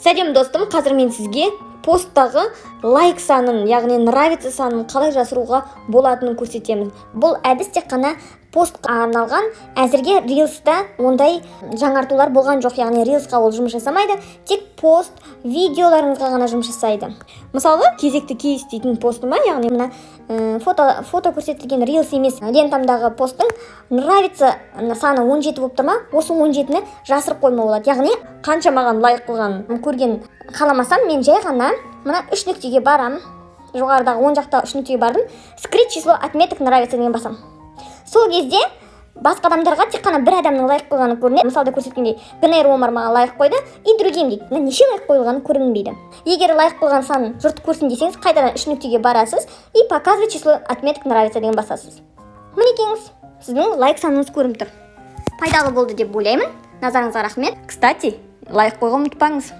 Сәлем достым, қазір мен сізге посттағы лайк санын, яғни нравится санын қалай жасыруға болатынын көрсетемін. Бұл әдіс тек қана постқа арналған. Әзірге рилста ондай жаңартулар болған жоқ, яғни рилсқа ол жұмыс жасамайды, тек пост видеоларыңызға ғана жұмыс жасайды. Мысалы, кезекті кейс дейтін постыма, яғни мына фото көрсетілген рилс емес лентамдағы посттың нравится саны 17 болып тұрма, осы 17-ні жасырып қойма болады. Яғни қанша маған лайк қылған көрген қаламасам, мен жай ғана мына 3 нүктеге барам, жоғарыдағы оң жақта 3 нүктеге бардым, скрыть число отметок нравится деген басам. Сол кезде басқа адамдарға тек қана бір адамның лайк қойғаны көрінеді. Мысалда көрсеткендей, ГНР Омар маған лайк қойды, и другим дейді. Неше лайк қойылғаны көрінбейді. Егер лайк қойған санын жұрт көрсін десеңіз, қайтадан 3 нүктеге барасыз и показывать число отметок нравится деген басасыз. Мінекеңіз, сіздің лайк саныңыз көрініп тұр. Пайдалы болды деп ойлаймын. Назарыңызға рахмет. Кстати, лайк қойған ұмытпаңыз.